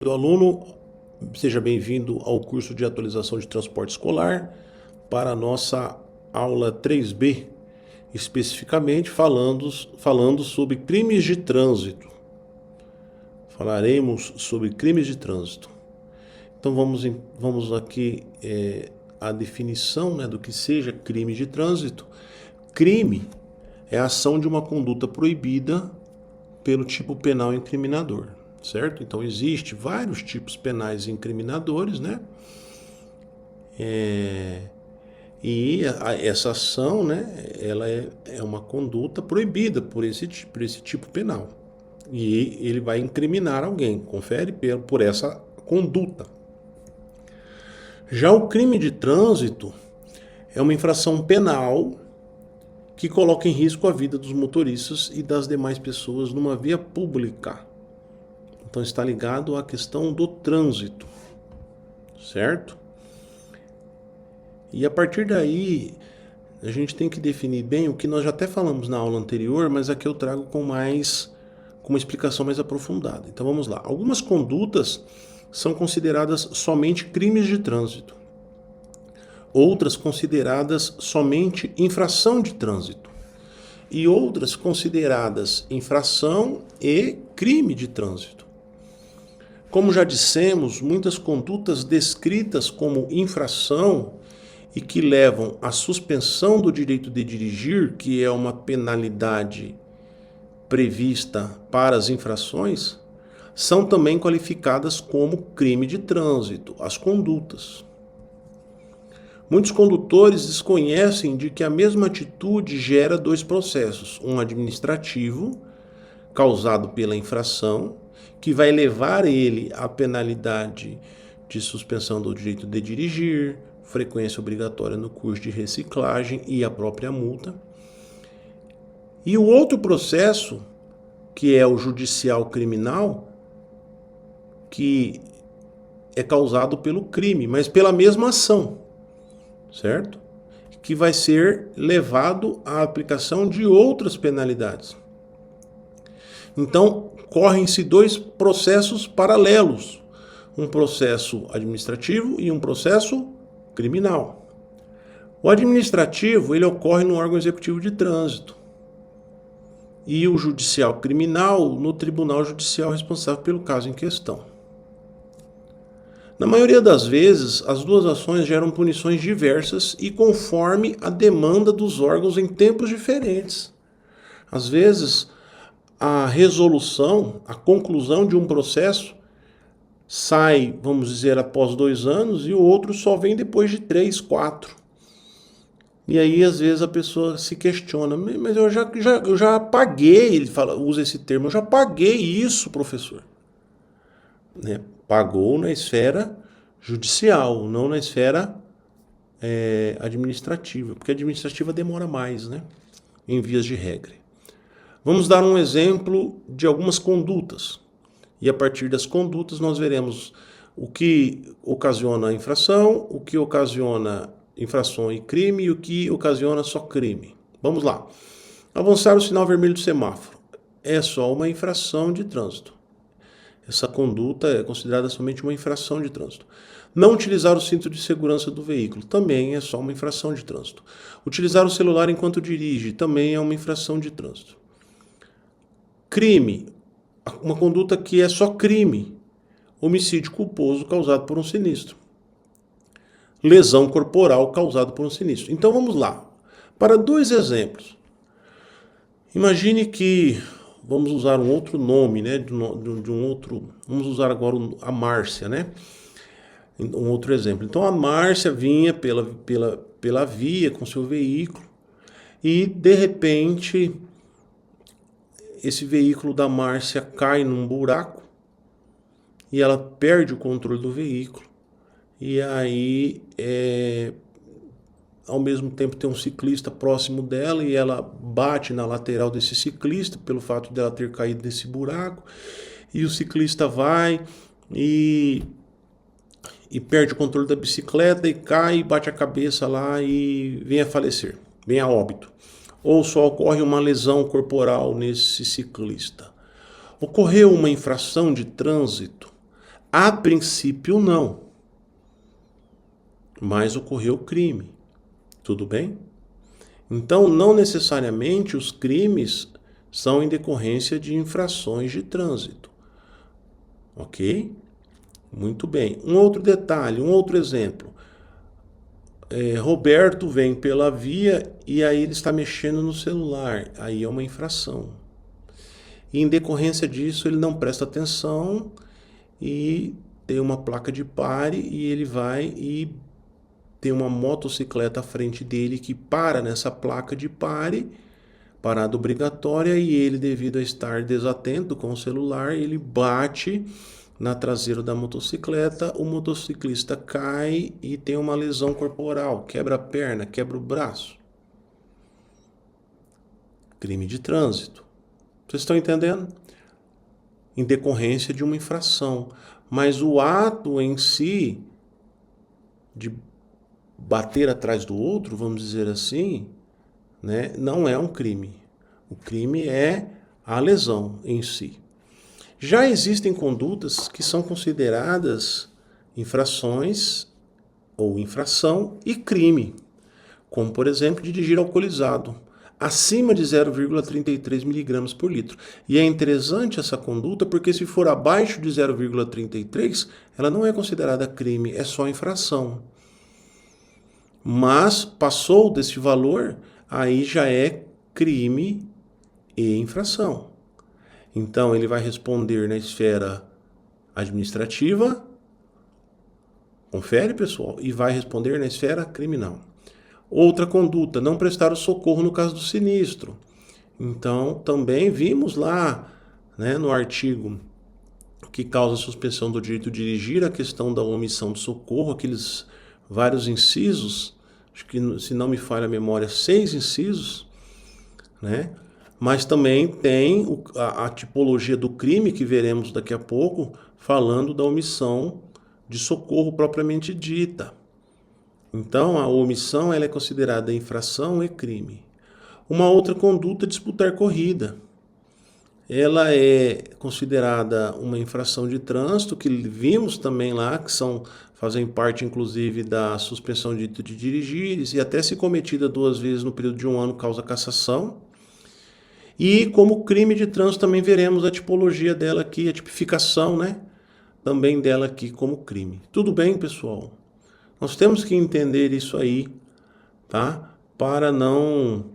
Meu aluno, seja bem-vindo ao curso de atualização de transporte escolar para a nossa aula 3B, especificamente falando sobre crimes de trânsito. Falaremos sobre crimes de trânsito. Então vamos aqui a definição, né, do que seja crime de trânsito. Crime é a ação de uma conduta proibida pelo tipo penal incriminador, certo? Então existe vários tipos penais incriminadores, né? E essa ação, né, ela é uma conduta proibida por esse tipo penal. E ele vai incriminar alguém, confere por essa conduta. Já o crime de trânsito é uma infração penal que coloca em risco a vida dos motoristas e das demais pessoas numa via pública. Então está ligado à questão do trânsito, certo? E a partir daí, a gente tem que definir bem o que nós já até falamos na aula anterior, mas aqui eu trago com uma explicação mais aprofundada. Então vamos lá. Algumas condutas são consideradas somente crimes de trânsito. Outras consideradas somente infração de trânsito. E outras consideradas infração e crime de trânsito. Como já dissemos, muitas condutas descritas como infração e que levam à suspensão do direito de dirigir, que é uma penalidade prevista para as infrações, são também qualificadas como crime de trânsito, as condutas. Muitos condutores desconhecem de que a mesma atitude gera dois processos, um administrativo, causado pela infração, que vai levar ele à penalidade de suspensão do direito de dirigir, frequência obrigatória no curso de reciclagem e a própria multa. E o outro processo, que é o judicial criminal, que é causado pelo crime, mas pela mesma ação, certo? Que vai ser levado à aplicação de outras penalidades. Então, correm-se dois processos paralelos, um processo administrativo e um processo criminal. O administrativo, ele ocorre no órgão executivo de trânsito. E o judicial criminal no tribunal judicial responsável pelo caso em questão. Na maioria das vezes, as duas ações geram punições diversas e conforme a demanda dos órgãos em tempos diferentes. Às vezes, a resolução, a conclusão de um processo sai, vamos dizer, após 2 anos e o outro só vem depois de 3, 4. E aí, às vezes, a pessoa se questiona, mas eu já paguei, ele usa esse termo, eu já paguei isso, professor. Né? Pagou na esfera judicial, não na esfera administrativa, porque a administrativa demora mais, né? Em vias de regra. Vamos dar um exemplo de algumas condutas. E a partir das condutas nós veremos o que ocasiona a infração, o que ocasiona infração e crime e o que ocasiona só crime. Vamos lá. Avançar o sinal vermelho do semáforo é só uma infração de trânsito. Essa conduta é considerada somente uma infração de trânsito. Não utilizar o cinto de segurança do veículo também é só uma infração de trânsito. Utilizar o celular enquanto dirige também é uma infração de trânsito. Crime, uma conduta que é só crime. Homicídio culposo causado por um sinistro. Lesão corporal causada por um sinistro. Então vamos lá. Para 2 exemplos. Imagine que vamos usar um outro nome, né? De um outro. Vamos usar agora a Márcia, né? Um outro exemplo. Então a Márcia vinha pela via com seu veículo e de repente esse veículo da Márcia cai num buraco e ela perde o controle do veículo. E aí, ao mesmo tempo, tem um ciclista próximo dela e ela bate na lateral desse ciclista pelo fato dela ter caído desse buraco. E o ciclista vai e perde o controle da bicicleta e cai, bate a cabeça lá e vem a falecer, vem a óbito. Ou só ocorre uma lesão corporal nesse ciclista. Ocorreu uma infração de trânsito, A princípio, não. Mas ocorreu crime. Tudo bem? Então, não necessariamente os crimes são em decorrência de infrações de trânsito. Ok? Muito bem. Um outro detalhe, um outro exemplo. Roberto vem pela via e aí ele está mexendo no celular. Aí é uma infração. E em decorrência disso, ele não presta atenção e tem uma placa de pare e ele vai e tem uma motocicleta à frente dele que para nessa placa de pare, parada obrigatória, e ele, devido a estar desatento com o celular, ele bate na traseira da motocicleta, o motociclista cai e tem uma lesão corporal, quebra a perna, quebra o braço. Crime de trânsito. Vocês estão entendendo? Em decorrência de uma infração. Mas o ato em si, de bater atrás do outro, vamos dizer assim, né, não é um crime. O crime é a lesão em si. Já existem condutas que são consideradas infrações ou infração e crime, como, por exemplo, dirigir alcoolizado, acima de 0,33 miligramas por litro. E é interessante essa conduta porque se for abaixo de 0,33, ela não é considerada crime, é só infração. Mas passou desse valor, aí já é crime e infração. Então ele vai responder na esfera administrativa, confere pessoal, e vai responder na esfera criminal. Outra conduta, não prestar o socorro no caso do sinistro. Então também vimos lá, né, no artigo que causa suspensão do direito de dirigir, a questão da omissão de socorro, aqueles vários incisos, acho que, se não me falha a memória, 6 incisos, né? Mas também tem a tipologia do crime, que veremos daqui a pouco, falando da omissão de socorro propriamente dita. Então, a omissão ela é considerada infração e crime. Uma outra conduta é disputar corrida. Ela é considerada uma infração de trânsito, que vimos também lá, que fazem parte, inclusive, da suspensão de dirigir, e até se cometida 2 vezes no período de 1 ano, causa cassação. E como crime de trânsito também veremos a tipologia dela aqui, a tipificação, né? Também dela aqui como crime. Tudo bem, pessoal? Nós temos que entender isso aí, tá? Para não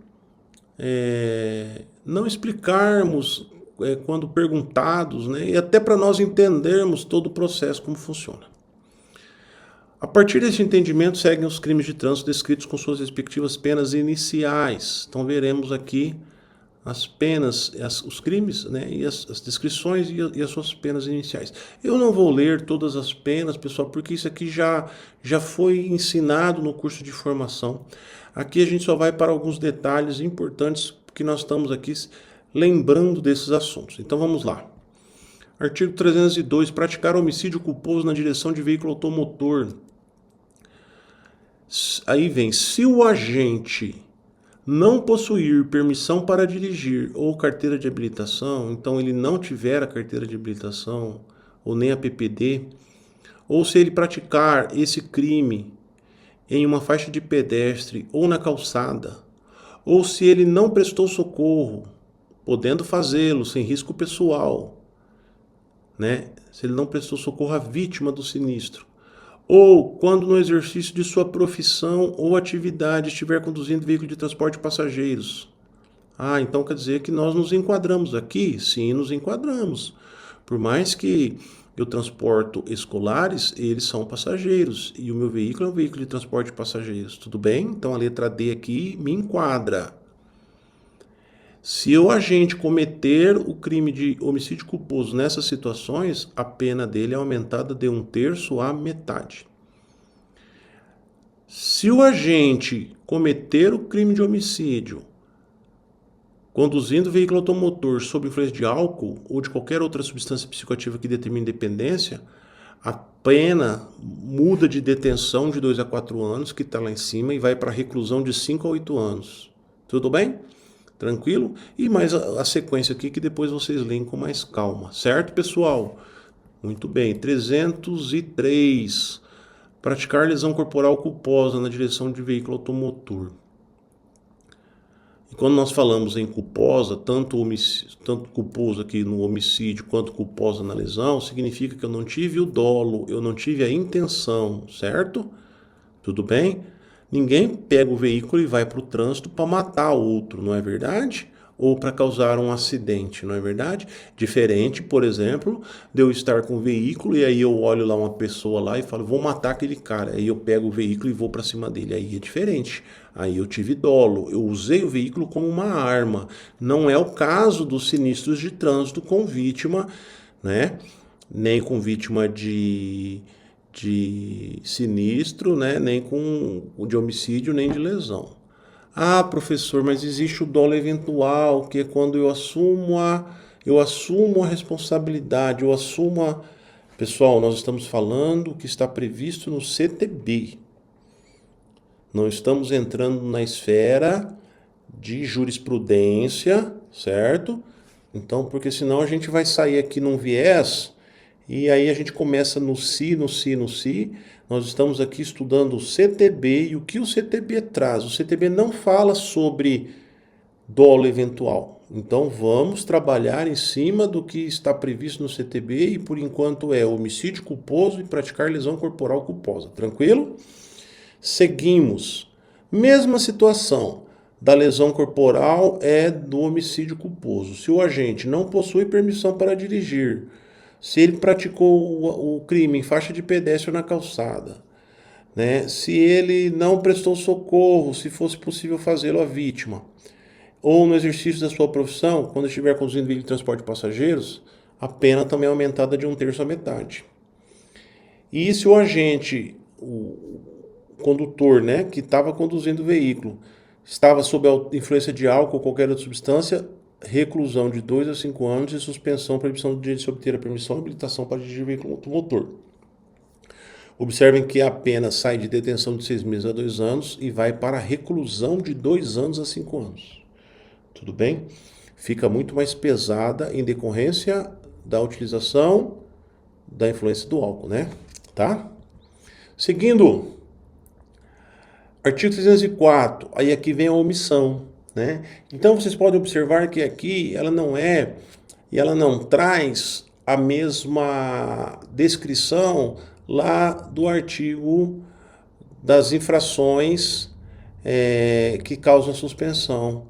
explicarmos quando perguntados, né? E até para nós entendermos todo o processo, como funciona. A partir desse entendimento, seguem os crimes de trânsito descritos com suas respectivas penas iniciais. Então veremos aqui as penas, os crimes, né, e as descrições e as suas penas iniciais. Eu não vou ler todas as penas, pessoal, porque isso aqui já foi ensinado no curso de formação. Aqui a gente só vai para alguns detalhes importantes, porque nós estamos aqui lembrando desses assuntos. Então vamos lá. Artigo 302. Praticar homicídio culposo na direção de veículo automotor. Aí vem, se o agente não possuir permissão para dirigir ou carteira de habilitação, então ele não tiver a carteira de habilitação ou nem a PPD, ou se ele praticar esse crime em uma faixa de pedestre ou na calçada, ou se ele não prestou socorro, podendo fazê-lo sem risco pessoal, né? Se ele não prestou socorro à vítima do sinistro, ou quando no exercício de sua profissão ou atividade estiver conduzindo veículo de transporte de passageiros. Então quer dizer que nós nos enquadramos aqui? Sim, nos enquadramos. Por mais que eu transporto escolares, eles são passageiros, e o meu veículo é um veículo de transporte de passageiros, tudo bem? Então a letra D aqui me enquadra. Se o agente cometer o crime de homicídio culposo nessas situações, a pena dele é aumentada de 1/3 à metade. Se o agente cometer o crime de homicídio conduzindo veículo automotor sob influência de álcool ou de qualquer outra substância psicoativa que determine dependência, a pena muda de detenção de 2 a 4 anos, que está lá em cima, e vai para reclusão de 5 a 8 anos. Tudo bem? Tranquilo? E mais a sequência aqui que depois vocês leem com mais calma. Certo, pessoal? Muito bem. 303. Praticar lesão corporal culposa na direção de veículo automotor. E quando nós falamos em culposa, tanto culposo aqui no homicídio quanto culposa na lesão, significa que eu não tive o dolo, eu não tive a intenção, certo? Tudo bem? Ninguém pega o veículo e vai para o trânsito para matar outro, não é verdade? Ou para causar um acidente, não é verdade? Diferente, por exemplo, de eu estar com o veículo e aí eu olho lá uma pessoa lá e falo, vou matar aquele cara. Aí eu pego o veículo e vou para cima dele. Aí é diferente. Aí eu tive dolo. Eu usei o veículo como uma arma. Não é o caso dos sinistros de trânsito com vítima, né? Nem com vítima de sinistro, né? Nem com de homicídio, nem de lesão. Ah, professor, mas existe o dolo eventual, que é quando eu assumo a responsabilidade, eu assumo a... Pessoal, nós estamos falando que está previsto no CTB. Não estamos entrando na esfera de jurisprudência, certo? Então, porque senão a gente vai sair aqui num viés e aí a gente começa no si, no si, no si. Nós estamos aqui estudando o CTB e o que o CTB traz. O CTB não fala sobre dolo eventual. Então vamos trabalhar em cima do que está previsto no CTB e por enquanto é homicídio culposo e praticar lesão corporal culposa. Tranquilo? Seguimos. Mesma situação da lesão corporal é do homicídio culposo. Se o agente não possui permissão para dirigir, se ele praticou o crime em faixa de pedestre na calçada, né? Se ele não prestou socorro, se fosse possível fazê-lo à vítima, ou no exercício da sua profissão, quando estiver conduzindo veículo de transporte de passageiros, a pena também é aumentada de 1/3 à metade. E se o agente, o condutor, né, que estava conduzindo o veículo, estava sob a influência de álcool ou qualquer outra substância, reclusão de 2 a 5 anos e suspensão, proibição do direito de obter a permissão e habilitação para dirigir veículo automotor. Observem que a pena sai de detenção de 6 meses a 2 anos e vai para a reclusão de 2 anos a 5 anos. Tudo bem? Fica muito mais pesada em decorrência da utilização da influência do álcool, né? Tá? Seguindo, artigo 304, aí aqui vem a omissão, né? Então vocês podem observar que aqui ela não traz a mesma descrição lá do artigo das infrações que causam suspensão.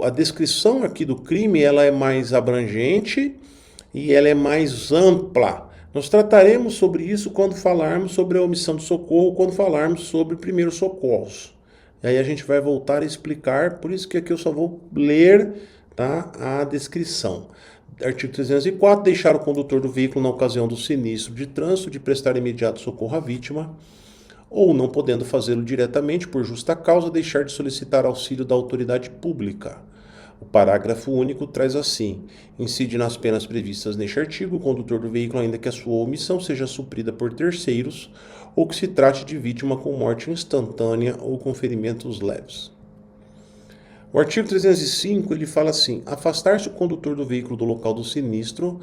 A descrição aqui do crime ela é mais abrangente e ela é mais ampla. Nós trataremos sobre isso quando falarmos sobre a omissão de socorro, quando falarmos sobre primeiros socorros. E aí a gente vai voltar a explicar, por isso que aqui eu só vou ler, tá, a descrição. Artigo 304, deixar o condutor do veículo na ocasião do sinistro de trânsito de prestar imediato socorro à vítima, ou não podendo fazê-lo diretamente por justa causa, deixar de solicitar auxílio da autoridade pública. O parágrafo único traz assim: incide nas penas previstas neste artigo o condutor do veículo, ainda que a sua omissão seja suprida por terceiros, ou que se trate de vítima com morte instantânea ou com ferimentos leves. O artigo 305, ele fala assim: afastar-se o condutor do veículo do local do sinistro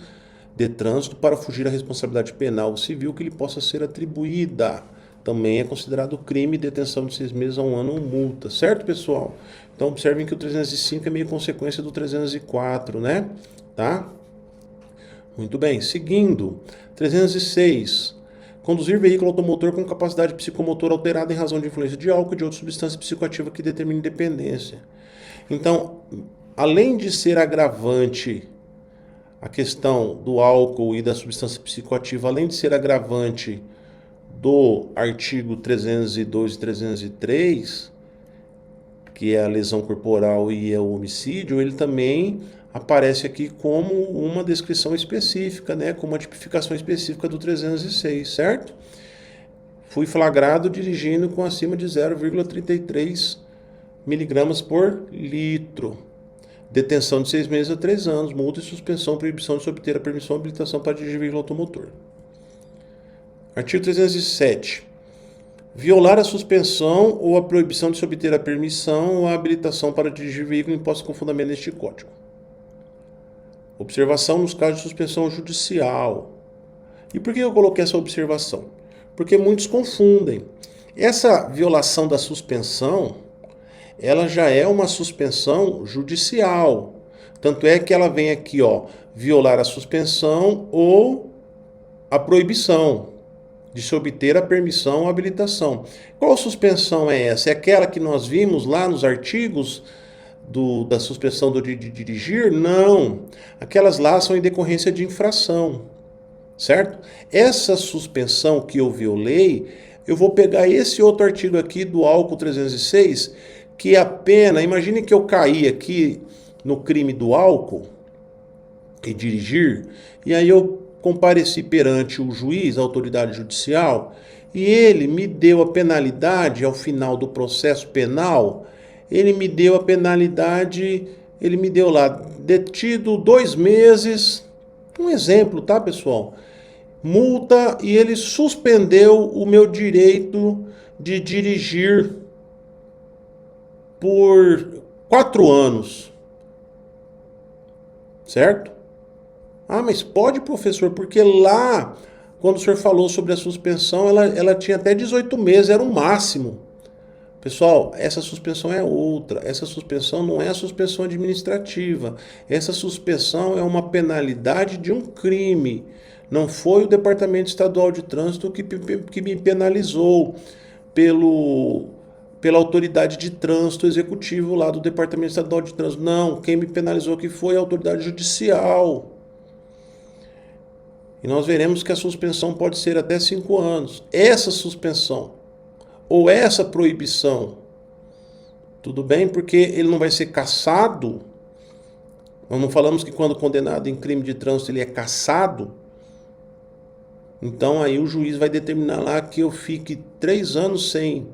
de trânsito para fugir à responsabilidade penal ou civil que lhe possa ser atribuída. Também é considerado crime, detenção de 6 meses a 1 ano ou multa. Certo, pessoal? Então, observem que o 305 é meio consequência do 304, né? Tá? Muito bem. Seguindo, 306. Conduzir veículo automotor com capacidade psicomotora alterada em razão de influência de álcool e de outra substância psicoativa que determine dependência. Então, além de ser agravante a questão do álcool e da substância psicoativa, além de ser agravante do artigo 302 e 303, que é a lesão corporal e é o homicídio, ele também aparece aqui como uma descrição específica, né, como uma tipificação específica do 306, certo? Fui flagrado dirigindo com acima de 0,33 miligramas por litro. Detenção de 6 meses a 3 anos, multa e suspensão, proibição de se obter a permissão ou habilitação para dirigir veículo automotor. Artigo 307. Violar a suspensão ou a proibição de se obter a permissão ou a habilitação para dirigir veículo imposta com fundamento neste código. Observação nos casos de suspensão judicial. E por que eu coloquei essa observação? Porque muitos confundem. Essa violação da suspensão, ela já é uma suspensão judicial. Tanto é que ela vem aqui, ó, violar a suspensão ou a proibição de se obter a permissão ou habilitação. Qual suspensão é essa? É aquela que nós vimos lá nos artigos da suspensão de dirigir? Não. Aquelas lá são em decorrência de infração, certo? Essa suspensão que eu violei, eu vou pegar esse outro artigo aqui do álcool 306, que a pena, imagine que eu caí aqui no crime do álcool e dirigir, e aí eu compareci perante o juiz, a autoridade judicial, e ele me deu a penalidade ao final do processo penal. Ele me deu a penalidade, ele me deu lá, detido 2 meses, um exemplo, tá, pessoal? Multa, e ele suspendeu o meu direito de dirigir por 4 anos, certo? Ah, mas pode, professor, porque lá, quando o senhor falou sobre a suspensão, ela tinha até 18 meses, era o máximo. Pessoal, essa suspensão é outra. Essa suspensão não é a suspensão administrativa. Essa suspensão é uma penalidade de um crime. Não foi o Departamento Estadual de Trânsito que me penalizou pela autoridade de trânsito executivo lá do Departamento Estadual de Trânsito. Não, quem me penalizou aqui foi a autoridade judicial. E nós veremos que a suspensão pode ser até 5 anos. Essa suspensão ou essa proibição, tudo bem? Porque ele não vai ser cassado. Nós não falamos que quando condenado em crime de trânsito ele é cassado. Então aí o juiz vai determinar lá que eu fique 3 anos sem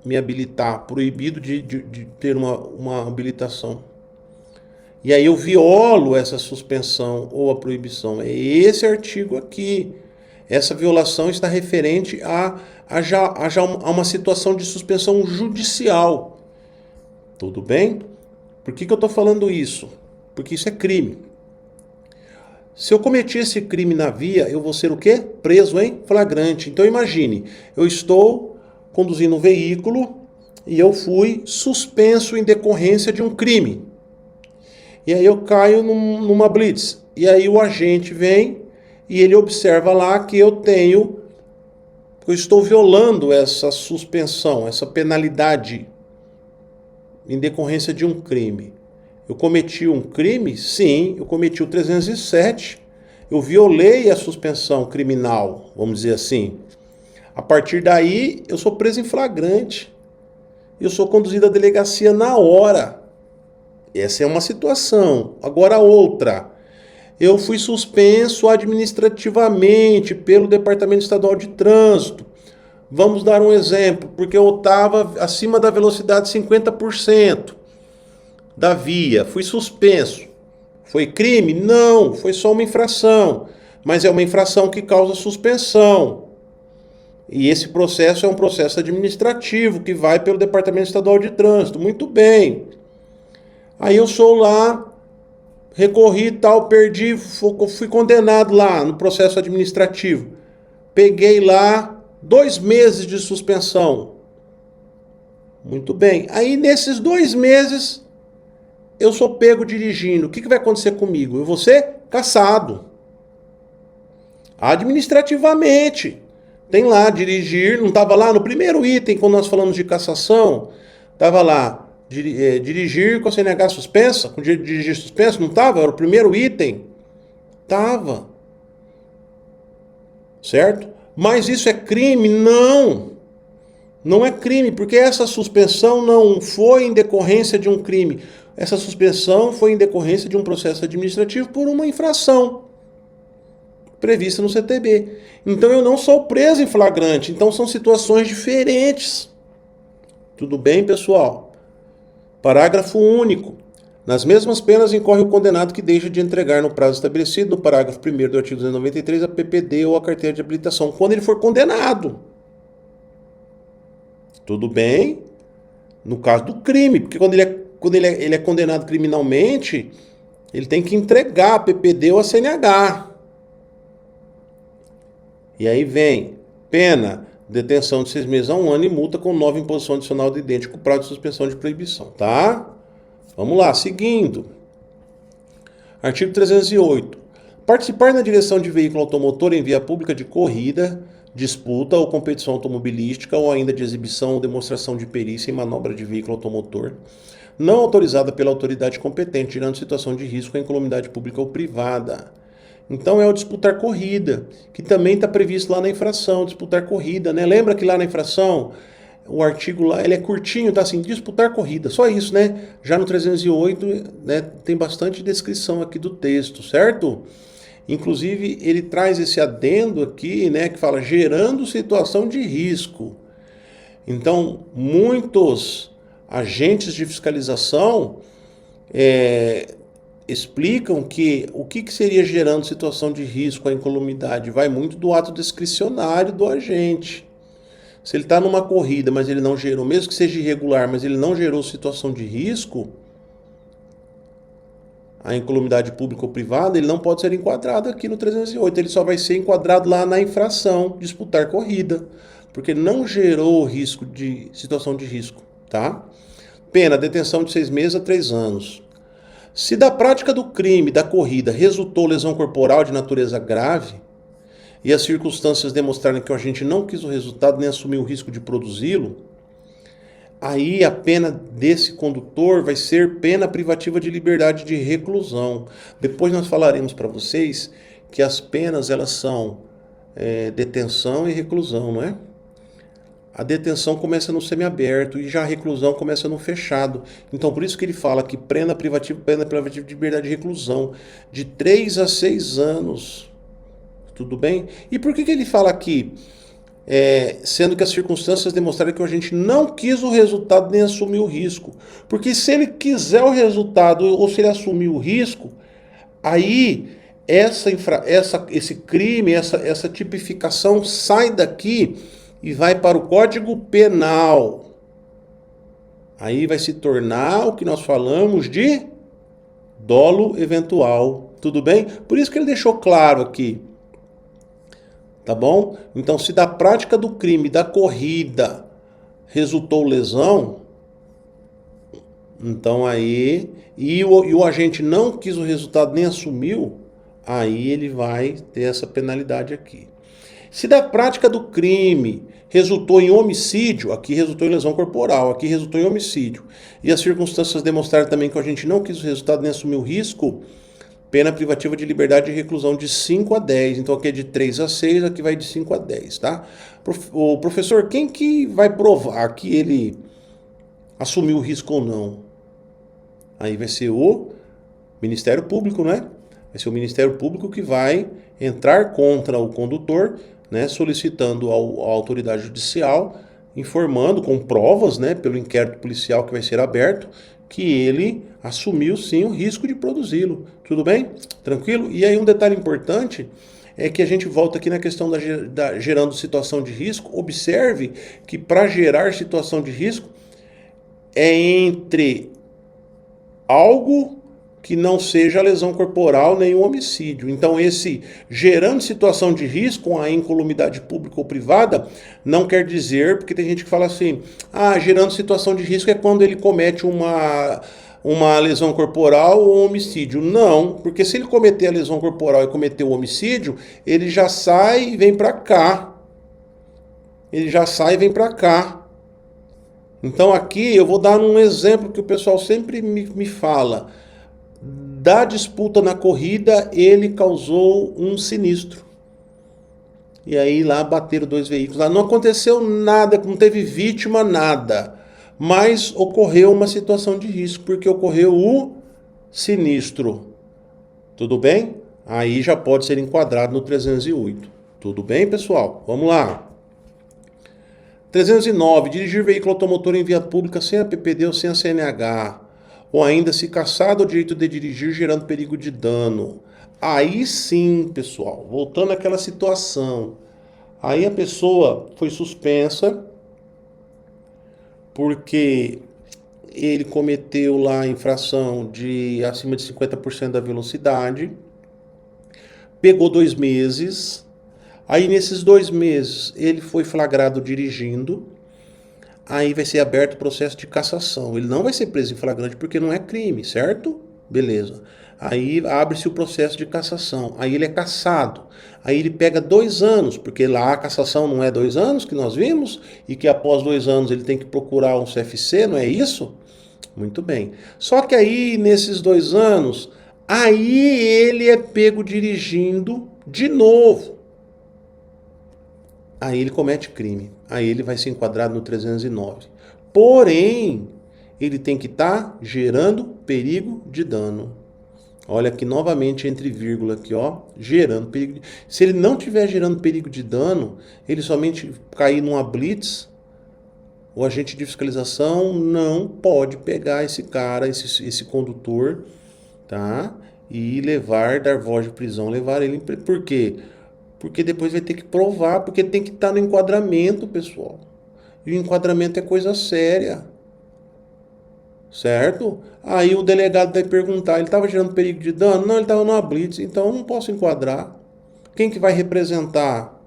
me habilitar, proibido de ter uma habilitação. E aí eu violo essa suspensão ou a proibição. É esse artigo aqui. Essa violação está referente a uma situação de suspensão judicial. Tudo bem? Por que eu estou falando isso? Porque isso é crime. Se eu cometi esse crime na via, eu vou ser o quê? Preso em flagrante. Então imagine, eu estou conduzindo um veículo e eu fui suspenso em decorrência de um crime. E aí eu caio numa blitz. E aí o agente vem e ele observa lá que eu estou violando essa suspensão, essa penalidade em decorrência de um crime. Eu cometi um crime? Sim, eu cometi o 307. Eu violei a suspensão criminal, vamos dizer assim. A partir daí, eu sou preso em flagrante. Eu sou conduzido à delegacia na hora. Essa é uma situação. Agora a outra. Eu fui suspenso administrativamente pelo Departamento Estadual de Trânsito. Vamos dar um exemplo, porque eu estava acima da velocidade 50% da via. Fui suspenso. Foi crime? Não, foi só uma infração. Mas é uma infração que causa suspensão. E esse processo é um processo administrativo que vai pelo Departamento Estadual de Trânsito. Muito bem. Aí eu sou lá, recorri e tal, perdi, fui condenado lá no processo administrativo. Peguei lá 2 meses de suspensão. Muito bem. Aí nesses 2 meses eu sou pego dirigindo. O que vai acontecer comigo? Eu vou ser cassado. Administrativamente. Tem lá, dirigir, não estava lá no primeiro item, quando nós falamos de cassação, estava lá, dirigir com a CNH suspensa, com dirigir suspenso, não estava? Era o primeiro item. Estava. Certo? Mas isso é crime? Não. Não é crime, porque essa suspensão não foi em decorrência de um crime. Essa suspensão foi em decorrência de um processo administrativo por uma infração prevista no CTB. Então eu não sou preso em flagrante. Então são situações diferentes. Tudo bem, pessoal? Parágrafo único. Nas mesmas penas incorre o condenado que deixa de entregar no prazo estabelecido no parágrafo 1º do artigo 293 a PPD ou a carteira de habilitação, quando ele for condenado. Tudo bem? No caso do crime, porque quando ele é condenado criminalmente, Ele tem que entregar a PPD ou a CNH. E aí vem pena, detenção de 6 meses a 1 ano e multa com nova imposição adicional de idêntico prazo de suspensão de proibição, tá? Vamos lá, seguindo. Artigo 308. Participar na direção de veículo automotor em via pública de corrida, disputa ou competição automobilística ou ainda de exibição ou demonstração de perícia em manobra de veículo automotor, não autorizada pela autoridade competente, gerando situação de risco à incolumidade pública ou privada. Então é o disputar corrida, que também está previsto lá na infração, disputar corrida, né? Lembra que lá na infração, o artigo lá, ele é curtinho, tá assim, disputar corrida, só isso, né? Já no 308, né, tem bastante descrição aqui do texto, certo? Inclusive, ele traz esse adendo aqui, né, que fala gerando situação de risco. Então, muitos agentes de fiscalização explicam que o que seria gerando situação de risco, a incolumidade, vai muito do ato discricionário do agente. Se ele está numa corrida, mas ele não gerou, mesmo que seja irregular, mas ele não gerou situação de risco, a incolumidade pública ou privada, ele não pode ser enquadrado aqui no 308. Ele só vai ser enquadrado lá na infração, disputar corrida, porque não gerou risco de situação de risco, tá? Pena, detenção de 6 meses a 3 anos. Se da prática do crime da corrida resultou lesão corporal de natureza grave e as circunstâncias demonstrarem que o agente não quis o resultado nem assumiu o risco de produzi-lo, aí a pena desse condutor vai ser pena privativa de liberdade de reclusão. Depois nós falaremos para vocês que as penas elas são detenção e reclusão, não é? A detenção começa no semiaberto e já a reclusão começa no fechado. Então, por isso que ele fala que pena privativa de liberdade de reclusão, de 3 a 6 anos. Tudo bem? E por que ele fala aqui? Sendo que as circunstâncias demonstraram que o agente não quis o resultado nem assumiu o risco. Porque se ele quiser o resultado ou se ele assumir o risco, aí esse crime, essa tipificação sai daqui e vai para o Código Penal. Aí vai se tornar o que nós falamos de dolo eventual. Tudo bem? Por isso que ele deixou claro aqui. Tá bom? Então, se da prática do crime da corrida resultou lesão, então aí, e o agente não quis o resultado nem assumiu, aí ele vai ter essa penalidade aqui. Se da prática do crime resultou em homicídio, aqui resultou em lesão corporal, aqui resultou em homicídio, e as circunstâncias demonstraram também que o agente não quis o resultado nem assumiu o risco, pena privativa de liberdade e reclusão de 5 a 10. Então aqui é de 3 a 6, aqui vai de 5 a 10, tá? O professor, quem que vai provar que ele assumiu o risco ou não? Aí vai ser o Ministério Público, né? Vai ser o Ministério Público que vai entrar contra o condutor, né, solicitando à autoridade judicial, informando com provas, né, pelo inquérito policial que vai ser aberto, que ele assumiu sim o risco de produzi-lo. Tudo bem? Tranquilo? E aí um detalhe importante é que a gente volta aqui na questão da gerando situação de risco. Observe que para gerar situação de risco é entre algo que não seja lesão corporal nem um homicídio. Então esse gerando situação de risco, a incolumidade pública ou privada, não quer dizer, porque tem gente que fala assim, gerando situação de risco é quando ele comete uma lesão corporal ou um homicídio. Não, porque se ele cometer a lesão corporal e cometer o homicídio, ele já sai e vem para cá. Ele já sai e vem para cá. Então aqui eu vou dar um exemplo que o pessoal sempre me fala. Da disputa na corrida, ele causou um sinistro. E aí lá bateram 2 veículos. Lá não aconteceu nada, não teve vítima, nada. Mas ocorreu uma situação de risco, porque ocorreu o sinistro. Tudo bem? Aí já pode ser enquadrado no 308. Tudo bem, pessoal? Vamos lá. 309. Dirigir veículo automotor em via pública sem a PPD ou sem a CNH. Ou ainda se caçado o direito de dirigir gerando perigo de dano. Aí sim, pessoal, voltando àquela situação. Aí a pessoa foi suspensa porque ele cometeu lá a infração de acima de 50% da velocidade, pegou 2 meses, aí nesses 2 meses ele foi flagrado dirigindo, aí vai ser aberto o processo de cassação. Ele não vai ser preso em flagrante porque não é crime, certo? Beleza. Aí abre-se o processo de cassação. Aí ele é cassado. Aí ele pega 2 anos, porque lá a cassação não é 2 anos que nós vimos, e que após 2 anos ele tem que procurar um CFC, não é isso? Muito bem. Só que aí, nesses 2 anos, aí ele é pego dirigindo de novo. Aí ele comete crime. Aí ele vai ser enquadrado no 309. Porém, ele tem que estar gerando perigo de dano. Olha aqui novamente entre vírgula aqui, ó, gerando perigo de... Se ele não estiver gerando perigo de dano, ele somente cair numa blitz, o agente de fiscalização não pode pegar esse cara, esse condutor, tá? E levar, dar voz de prisão, levar ele... Por quê? Porque depois vai ter que provar, porque tem que estar no enquadramento, pessoal. E o enquadramento é coisa séria. Certo? Aí o delegado vai perguntar, ele estava gerando perigo de dano? Não, ele estava numa blitz, então eu não posso enquadrar. Quem que vai representar?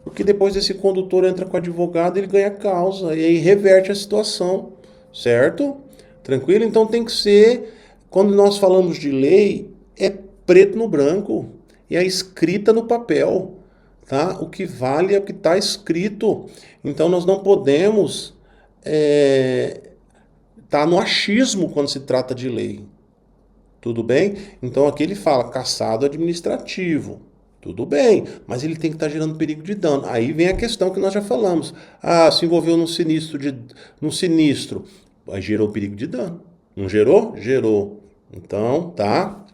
Porque depois esse condutor entra com o advogado, ele ganha causa, e aí reverte a situação, certo? Tranquilo? Então tem que ser, quando nós falamos de lei, é preto no branco, e é escrita no papel, tá? O que vale é o que está escrito. Então nós não podemos... tá no achismo quando se trata de lei. Tudo bem? Então aqui ele fala cassado administrativo. Tudo bem, mas ele tem que estar gerando perigo de dano. Aí vem a questão que nós já falamos. Ah, se envolveu num sinistro. Aí gerou perigo de dano. Não gerou? Gerou. Então, tá?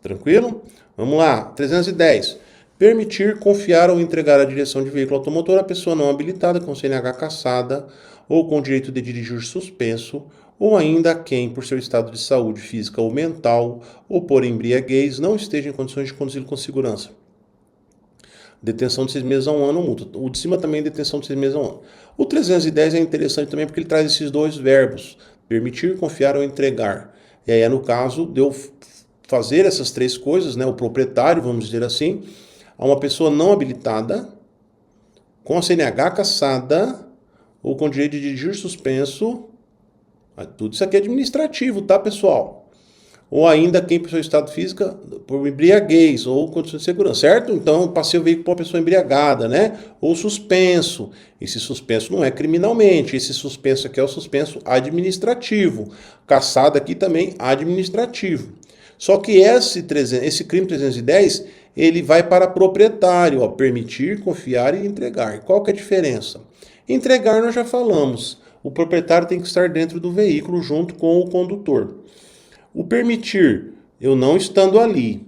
Tranquilo? Vamos lá. 310. Permitir, confiar ou entregar a direção de veículo automotor à pessoa não habilitada, com CNH cassada ou com direito de dirigir suspenso, ou ainda a quem, por seu estado de saúde física ou mental, ou por embriaguez, não esteja em condições de conduzi-lo com segurança. Detenção de 6 meses a 1 ano, multa. O de cima também é detenção de 6 meses a 1 ano. O 310 é interessante também porque ele traz esses 2 verbos, permitir, confiar ou entregar. E aí é no caso de eu fazer essas 3 coisas, né, o proprietário, vamos dizer assim, a uma pessoa não habilitada, com a CNH cassada, ou com direito de dirigir suspenso. Tudo isso aqui é administrativo, tá, pessoal? Ou ainda quem por seu estado físico por embriaguez ou condição de segurança, certo? Então eu passei o veículo para uma pessoa embriagada, né? Ou suspenso. Esse suspenso não é criminalmente, esse suspenso aqui é o suspenso administrativo. Cassado aqui também administrativo. Só que esse crime 310, ele vai para proprietário, ó, permitir, confiar e entregar. Qual que é a diferença? Entregar nós já falamos. O proprietário tem que estar dentro do veículo junto com o condutor. O permitir, eu não estando ali.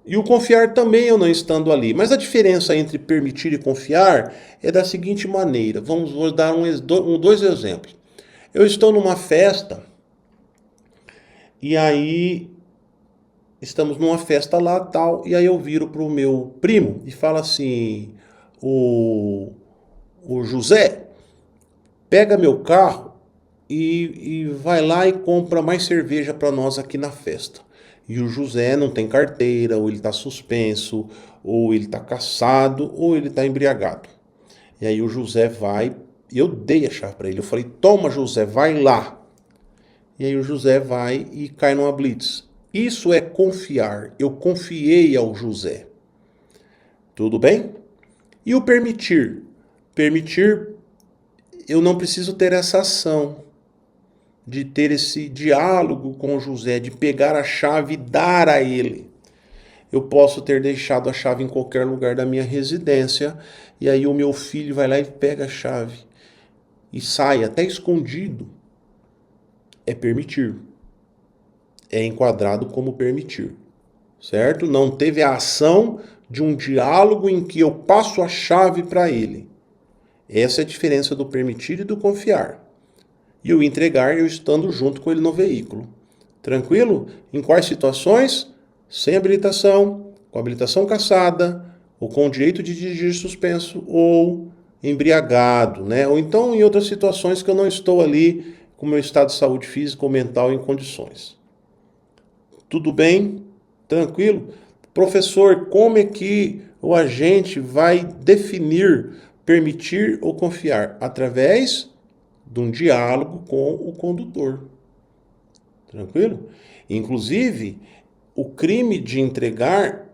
E o confiar também eu não estando ali. Mas a diferença entre permitir e confiar é da seguinte maneira. Vou dar 2 exemplos. Eu estou numa festa e aí estamos numa festa lá tal, e aí eu viro para o meu primo e falo assim, o José, pega meu carro e vai lá e compra mais cerveja para nós aqui na festa. E o José não tem carteira, ou ele está suspenso, ou ele está cassado, ou ele está embriagado. E aí o José vai, e eu dei a chave para ele, eu falei, toma José, vai lá. E aí o José vai e cai numa blitz. Isso é confiar, eu confiei ao José. Tudo bem? E o permitir? Permitir, eu não preciso ter essa ação de ter esse diálogo com o José, de pegar a chave e dar a ele. Eu posso ter deixado a chave em qualquer lugar da minha residência, e aí o meu filho vai lá e pega a chave e sai, até escondido. É permitir. É enquadrado como permitir. Certo? Não teve a ação de um diálogo em que eu passo a chave para ele. Essa é a diferença do permitir e do confiar. E o entregar eu estando junto com ele no veículo. Tranquilo? Em quais situações? Sem habilitação, com habilitação cassada, ou com direito de dirigir suspenso, ou embriagado, né? Ou então em outras situações que eu não estou ali com o meu estado de saúde física ou mental em condições. Tudo bem? Tranquilo? Professor, como é que o agente vai definir permitir ou confiar? Através de um diálogo com o condutor. Tranquilo? Inclusive, o crime de entregar,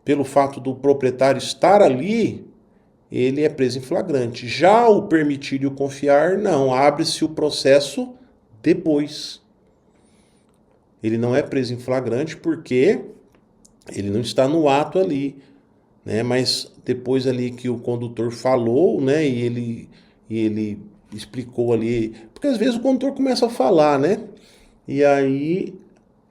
pelo fato do proprietário estar ali, ele é preso em flagrante. Já o permitir e o confiar, não. Abre-se o processo depois. Ele não é preso em flagrante porque ele não está no ato ali, né? Mas depois ali que o condutor falou, né? E ele explicou ali, porque às vezes o condutor começa a falar, né? E aí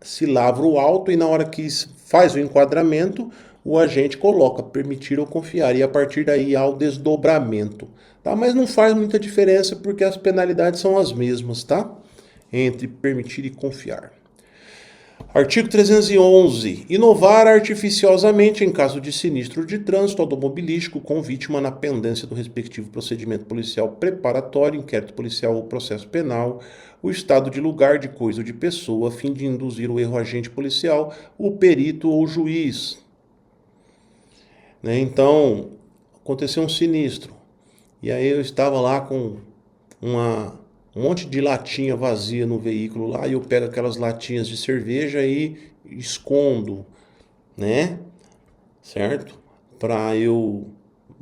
se lavra o auto e na hora que faz o enquadramento, o agente coloca permitir ou confiar e a partir daí há o desdobramento, tá? Mas não faz muita diferença porque as penalidades são as mesmas, tá? Entre permitir e confiar. Artigo 311. Inovar artificiosamente em caso de sinistro de trânsito automobilístico com vítima na pendência do respectivo procedimento policial preparatório, inquérito policial ou processo penal, o estado de lugar, de coisa ou de pessoa, a fim de induzir o erro agente policial, o perito ou o juiz. Né? Então, aconteceu um sinistro. E aí eu estava lá com um monte de latinha vazia no veículo lá, e eu pego aquelas latinhas de cerveja e escondo, né? Certo? Para eu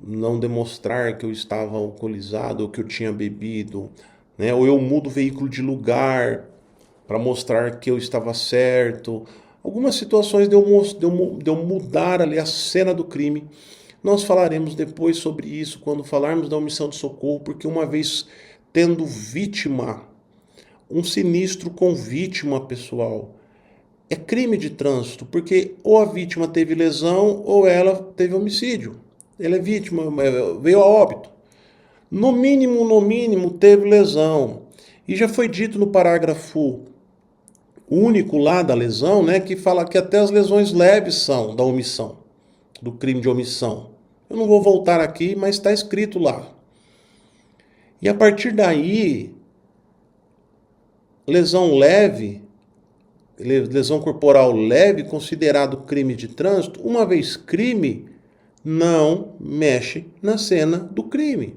não demonstrar que eu estava alcoolizado ou que eu tinha bebido, né? Ou eu mudo o veículo de lugar para mostrar que eu estava certo. Algumas situações de eu mudar ali a cena do crime. Nós falaremos depois sobre isso quando falarmos da omissão de socorro, porque uma vez tendo vítima, um sinistro com vítima, pessoal, é crime de trânsito, porque ou a vítima teve lesão ou ela teve homicídio. Ela é vítima, veio a óbito. No mínimo, teve lesão. E já foi dito no parágrafo único lá da lesão, né, que fala que até as lesões leves são da omissão, do crime de omissão. Eu não vou voltar aqui, mas está escrito lá. E a partir daí, lesão leve, lesão corporal leve, considerado crime de trânsito, uma vez crime, não mexe na cena do crime.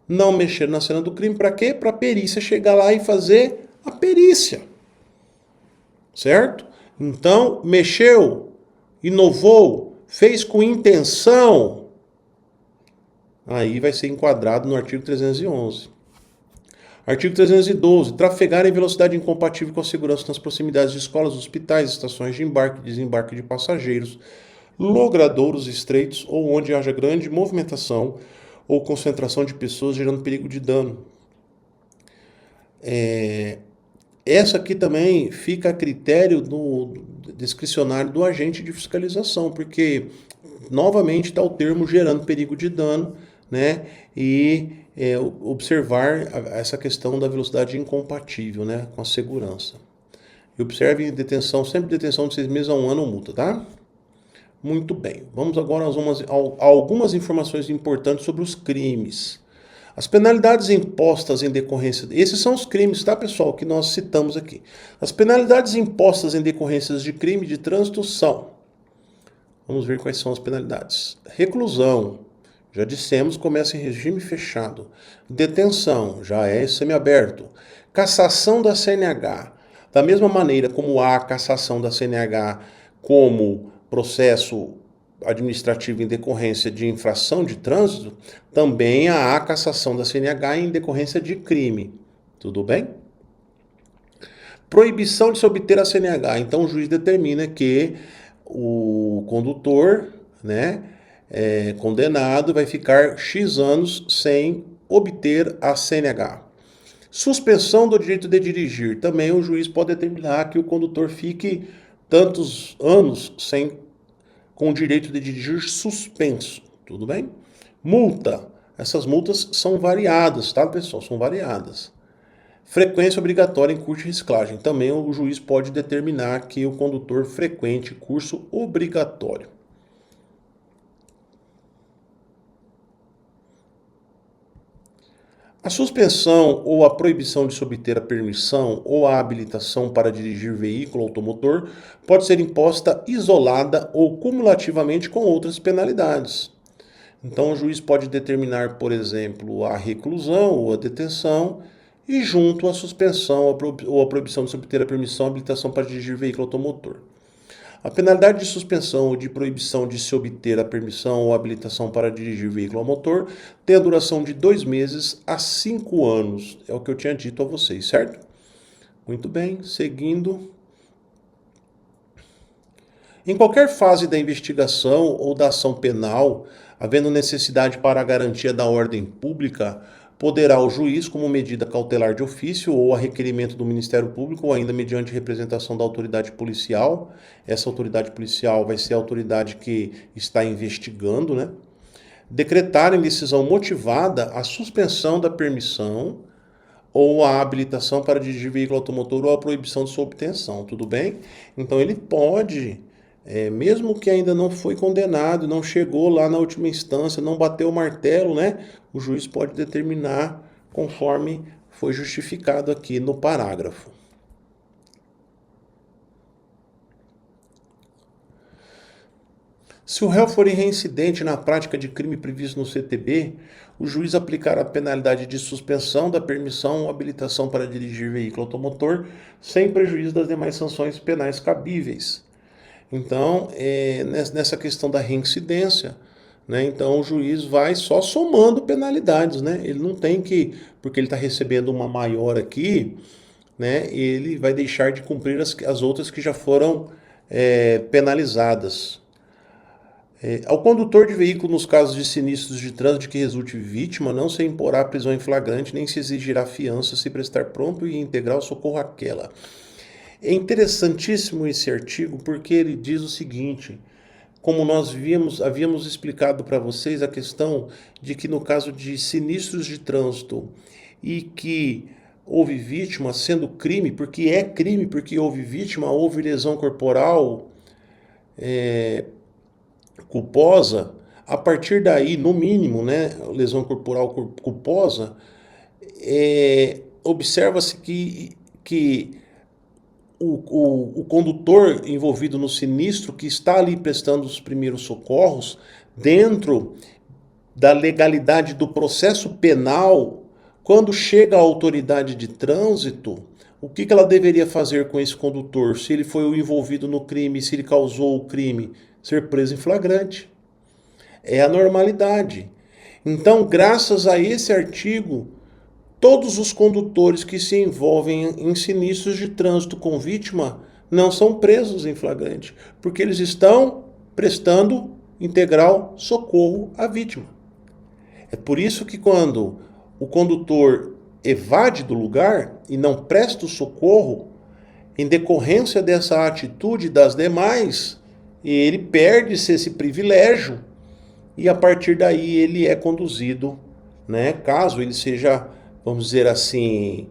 Não mexer na cena do crime para quê? Para a perícia chegar lá e fazer a perícia. Certo? Então, mexeu, inovou, fez com intenção, aí vai ser enquadrado no artigo 311. Artigo 312. Trafegar em velocidade incompatível com a segurança nas proximidades de escolas, hospitais, estações de embarque e desembarque de passageiros, logradouros estreitos ou onde haja grande movimentação ou concentração de pessoas gerando perigo de dano. Essa aqui também fica a critério do discricionário do agente de fiscalização, porque novamente está o termo gerando perigo de dano, né? E observar essa questão da velocidade incompatível, né, com a segurança. E observe detenção, sempre detenção de 6 meses a 1 ano ou multa, tá? Muito bem. Vamos agora a algumas informações importantes sobre os crimes. As penalidades impostas em decorrência... Esses são os crimes, tá, pessoal, que nós citamos aqui. As penalidades impostas em decorrências de crime de trânsito são... Vamos ver quais são as penalidades. Reclusão, já dissemos, começa em regime fechado. Detenção, já é semiaberto. Cassação da CNH. Da mesma maneira como há a cassação da CNH como processo administrativo em decorrência de infração de trânsito, também há a cassação da CNH em decorrência de crime. Tudo bem? Proibição de se obter a CNH. Então o juiz determina que o condutor, né, condenado vai ficar X anos sem obter a CNH. Suspensão do direito de dirigir. Também o juiz pode determinar que o condutor fique tantos anos com o direito de dirigir suspenso. Tudo bem? Multa. Essas multas são variadas, tá, pessoal? São variadas. Frequência obrigatória em curso de reciclagem. Também o juiz pode determinar que o condutor frequente curso obrigatório. A suspensão ou a proibição de se obter a permissão ou a habilitação para dirigir veículo automotor pode ser imposta isolada ou cumulativamente com outras penalidades. Então, o juiz pode determinar, por exemplo, a reclusão ou a detenção e junto à suspensão ou a proibição de se obter a permissão ou habilitação para dirigir veículo automotor. A penalidade de suspensão ou de proibição de se obter a permissão ou habilitação para dirigir veículo a motor tem a duração de 2 meses a 5 anos. É o que eu tinha dito a vocês, certo? Muito bem, seguindo. Em qualquer fase da investigação ou da ação penal, havendo necessidade para a garantia da ordem pública, poderá o juiz, como medida cautelar de ofício ou a requerimento do Ministério Público, ou ainda mediante representação da autoridade policial, essa autoridade policial vai ser a autoridade que está investigando, né? Decretar em decisão motivada a suspensão da permissão ou a habilitação para dirigir veículo automotor ou a proibição de sua obtenção, tudo bem? Então ele pode, mesmo que ainda não foi condenado, não chegou lá na última instância, não bateu o martelo, né? O juiz pode determinar conforme foi justificado aqui no parágrafo. Se o réu for reincidente na prática de crime previsto no CTB, o juiz aplicará a penalidade de suspensão da permissão ou habilitação para dirigir veículo automotor, sem prejuízo das demais sanções penais cabíveis. Então, nessa questão da reincidência, né, então o juiz vai só somando penalidades, né? Ele não tem que, porque ele está recebendo uma maior aqui, né, ele vai deixar de cumprir as outras que já foram penalizadas. Ao condutor de veículo nos casos de sinistros de trânsito que resulte vítima, não se imporá prisão em flagrante, nem se exigirá fiança se prestar pronto e integral socorro àquela. É interessantíssimo esse artigo porque ele diz o seguinte, como nós havíamos explicado para vocês a questão de que no caso de sinistros de trânsito e que houve vítima, sendo crime, porque houve vítima, houve lesão corporal culposa, a partir daí, no mínimo, né, lesão corporal culposa, observa-se que o condutor envolvido no sinistro, que está ali prestando os primeiros socorros, dentro da legalidade do processo penal, quando chega a autoridade de trânsito, o que ela deveria fazer com esse condutor? Se ele foi o envolvido no crime, se ele causou o crime, ser preso em flagrante. É a normalidade. Então, graças a esse artigo, todos os condutores que se envolvem em sinistros de trânsito com vítima não são presos em flagrante, porque eles estão prestando integral socorro à vítima. É por isso que quando o condutor evade do lugar e não presta o socorro, em decorrência dessa atitude das demais, ele perde-se esse privilégio e a partir daí ele é conduzido, né? Caso ele seja, vamos dizer assim,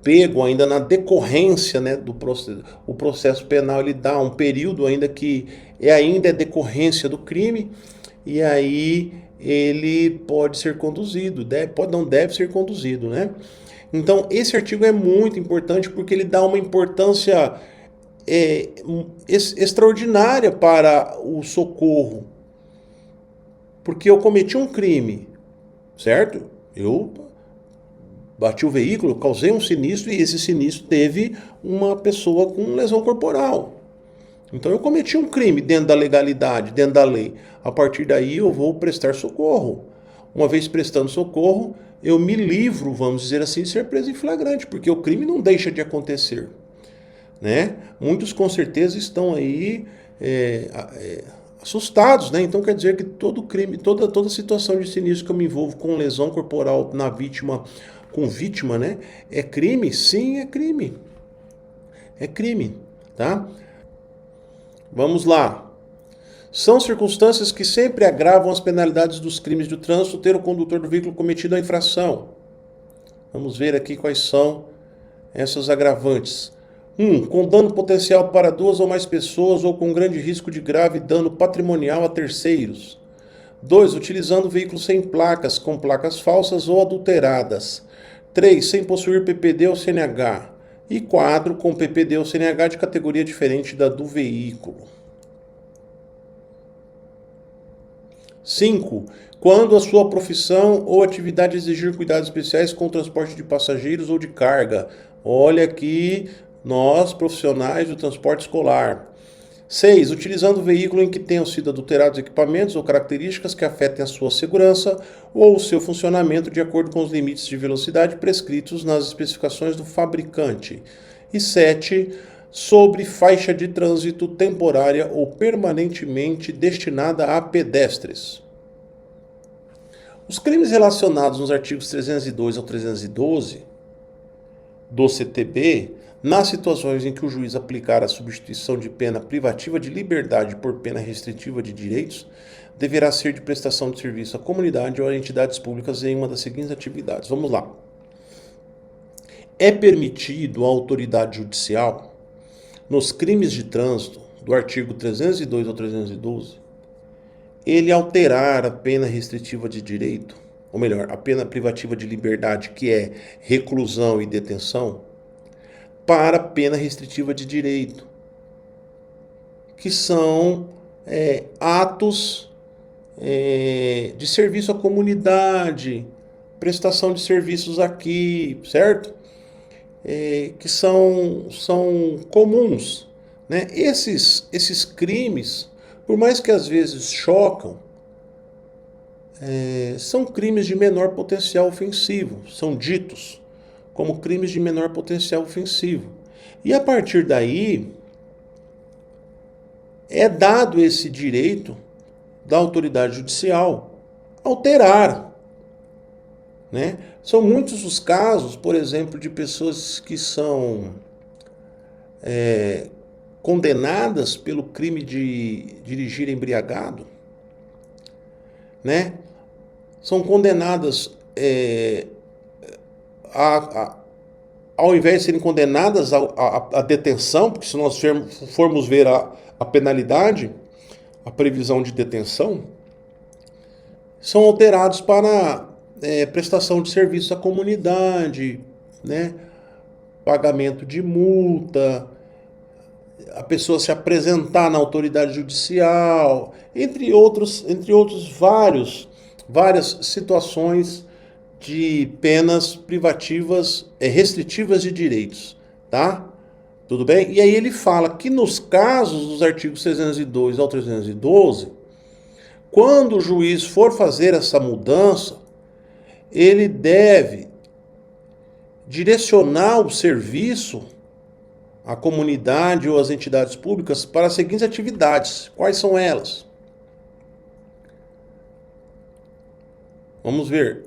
pego ainda na decorrência, né, do processo. O processo penal ele dá um período ainda que ainda é decorrência do crime e aí ele pode ser conduzido, não deve ser conduzido, né? Então esse artigo é muito importante porque ele dá uma importância extraordinária para o socorro, porque eu cometi um crime, certo? Eu bati o veículo, causei um sinistro e esse sinistro teve uma pessoa com lesão corporal. Então eu cometi um crime dentro da legalidade, dentro da lei. A partir daí eu vou prestar socorro. Uma vez prestando socorro, eu me livro, vamos dizer assim, de ser preso em flagrante, porque o crime não deixa de acontecer, né? Muitos com certeza estão aí assustados, né? Então quer dizer que todo crime, toda situação de sinistro que eu me envolvo com lesão corporal na vítima, com vítima, né? É crime? Sim, é crime. É crime, tá? Vamos lá. São circunstâncias que sempre agravam as penalidades dos crimes de trânsito ter o condutor do veículo cometido a infração. Vamos ver aqui quais são essas agravantes. 1. Com dano potencial para 2 ou mais pessoas ou com grande risco de grave dano patrimonial a terceiros. 2. Utilizando veículos sem placas, com placas falsas ou adulteradas. 3. Sem possuir PPD ou CNH. E 4. Com PPD ou CNH de categoria diferente da do veículo. 5. Quando a sua profissão ou atividade exigir cuidados especiais com o transporte de passageiros ou de carga. Olha aqui, nós, profissionais do transporte escolar. 6. Utilizando o veículo em que tenham sido adulterados equipamentos ou características que afetem a sua segurança ou o seu funcionamento de acordo com os limites de velocidade prescritos nas especificações do fabricante. E 7. Sobre faixa de trânsito temporária ou permanentemente destinada a pedestres. Os crimes relacionados nos artigos 302 ao 312 do CTB, nas situações em que o juiz aplicar a substituição de pena privativa de liberdade por pena restritiva de direitos, deverá ser de prestação de serviço à comunidade ou a entidades públicas em uma das seguintes atividades. Vamos lá. É permitido à autoridade judicial, nos crimes de trânsito, do artigo 302 ao 312, ele alterar a pena restritiva de direito, ou melhor, a pena privativa de liberdade, que é reclusão e detenção, para pena restritiva de direito, que são atos de serviço à comunidade, prestação de serviços aqui, certo? Que são comuns, né? Esses crimes, por mais que às vezes chocam, são crimes de menor potencial ofensivo, são ditos como crimes de menor potencial ofensivo. E a partir daí, é dado esse direito da autoridade judicial alterar, né? São muitos os casos, por exemplo, de pessoas que são condenadas pelo crime de dirigir embriagado, né? São condenadas, ao invés de serem condenadas à detenção, porque se nós formos ver a penalidade, a previsão de detenção, são alterados para prestação de serviço à comunidade, né? Pagamento de multa, a pessoa se apresentar na autoridade judicial, entre outros várias situações de penas privativas, restritivas de direitos, tá? Tudo bem? E aí ele fala que nos casos dos artigos 302 ao 312, quando o juiz for fazer essa mudança, ele deve direcionar o serviço à comunidade ou às entidades públicas para as seguintes atividades. Quais são elas? Vamos ver.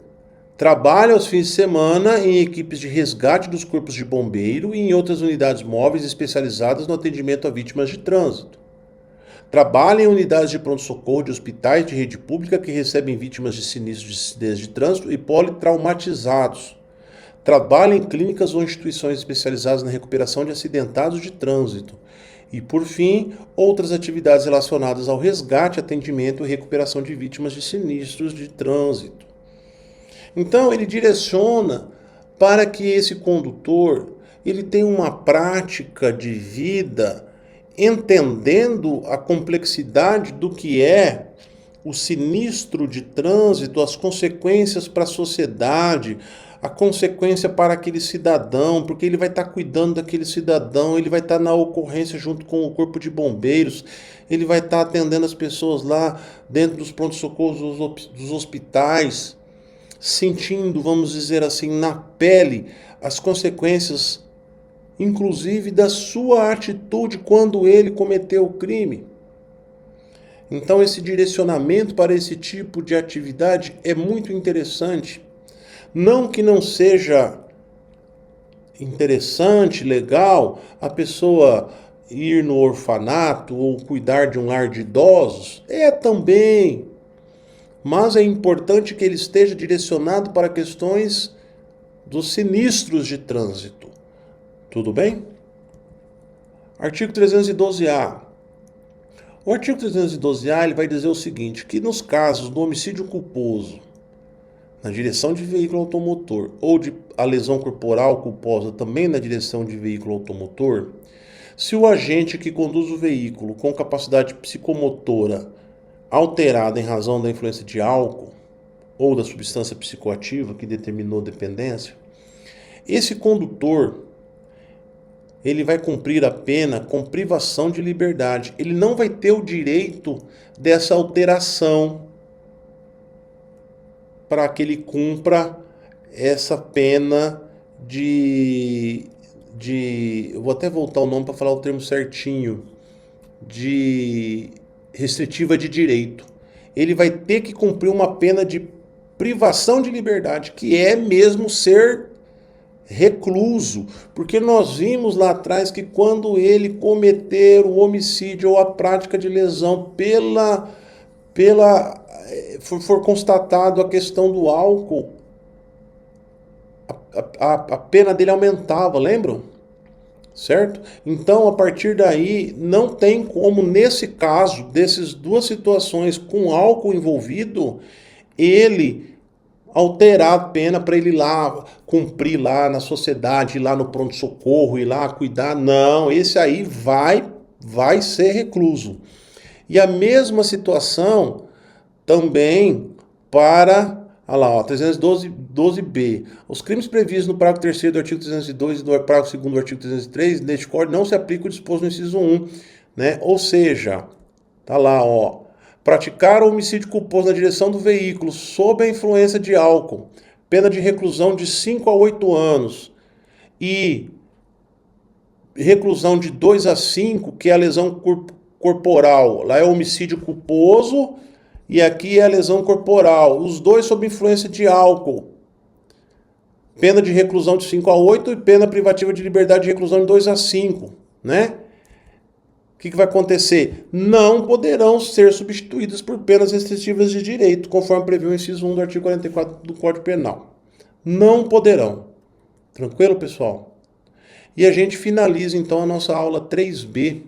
Trabalha aos fins de semana em equipes de resgate dos corpos de bombeiro e em outras unidades móveis especializadas no atendimento a vítimas de trânsito. Trabalha em unidades de pronto-socorro de hospitais de rede pública que recebem vítimas de sinistros de acidentes de trânsito e politraumatizados. Trabalha em clínicas ou instituições especializadas na recuperação de acidentados de trânsito. E, por fim, outras atividades relacionadas ao resgate, atendimento e recuperação de vítimas de sinistros de trânsito. Então, ele direciona para que esse condutor ele tenha uma prática de vida entendendo a complexidade do que é o sinistro de trânsito, as consequências para a sociedade, a consequência para aquele cidadão, porque ele vai estar cuidando daquele cidadão, ele vai estar na ocorrência junto com o corpo de bombeiros, ele vai estar atendendo as pessoas lá dentro dos pronto-socorros dos hospitais, sentindo, vamos dizer assim, na pele as consequências, inclusive da sua atitude quando ele cometeu o crime. Então esse direcionamento para esse tipo de atividade é muito interessante. Não que não seja interessante, legal, a pessoa ir no orfanato ou cuidar de um lar de idosos, também. Mas é importante que ele esteja direcionado para questões dos sinistros de trânsito. Tudo bem? Artigo 312-A. O artigo 312-A ele vai dizer o seguinte, que nos casos do homicídio culposo na direção de veículo automotor ou de a lesão corporal culposa também na direção de veículo automotor, se o agente que conduz o veículo com capacidade psicomotora alterada em razão da influência de álcool ou da substância psicoativa que determinou dependência, esse condutor ele vai cumprir a pena com privação de liberdade. Ele não vai ter o direito dessa alteração para que ele cumpra essa pena eu vou até voltar o nome para falar o termo certinho, de restritiva de direito. Ele vai ter que cumprir uma pena de privação de liberdade, que é mesmo ser recluso, porque nós vimos lá atrás que quando ele cometer o homicídio ou a prática de lesão for constatado a questão do álcool, a pena dele aumentava, lembram? Certo? Então, a partir daí, não tem como, nesse caso, dessas duas situações com álcool envolvido, ele alterar a pena para ele ir lá, cumprir lá na sociedade, ir lá no pronto-socorro, ir lá cuidar. Não, esse aí vai ser recluso. E a mesma situação também para, olha lá, 312b. Os crimes previstos no parágrafo 3º do artigo 302 e no parágrafo 2º do artigo 303 deste Código não se aplica o disposto no inciso 1, né? Ou seja, tá lá, ó, praticar o homicídio culposo na direção do veículo sob a influência de álcool, pena de reclusão de 5 a 8 anos e reclusão de 2 a 5, que é a lesão corporal. Lá é o homicídio culposo e aqui é a lesão corporal. Os dois sob influência de álcool. Pena de reclusão de 5 a 8 e pena privativa de liberdade de reclusão de 2 a 5, né? O que vai acontecer? Não poderão ser substituídas por penas restritivas de direito, conforme prevê o inciso 1 do artigo 44 do Código Penal. Não poderão. Tranquilo, pessoal? E a gente finaliza então a nossa aula 3B,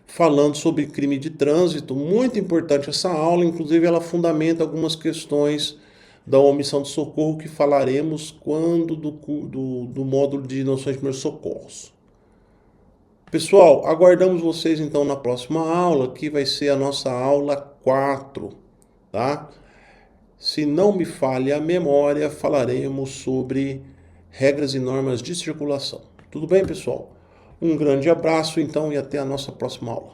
falando sobre crime de trânsito. Muito importante essa aula, inclusive ela fundamenta algumas questões da omissão de socorro que falaremos quando do módulo de noções de primeiros socorros. Pessoal, aguardamos vocês então na próxima aula, que vai ser a nossa aula 4, tá? Se não me falha a memória, falaremos sobre regras e normas de circulação. Tudo bem, pessoal? Um grande abraço então e até a nossa próxima aula.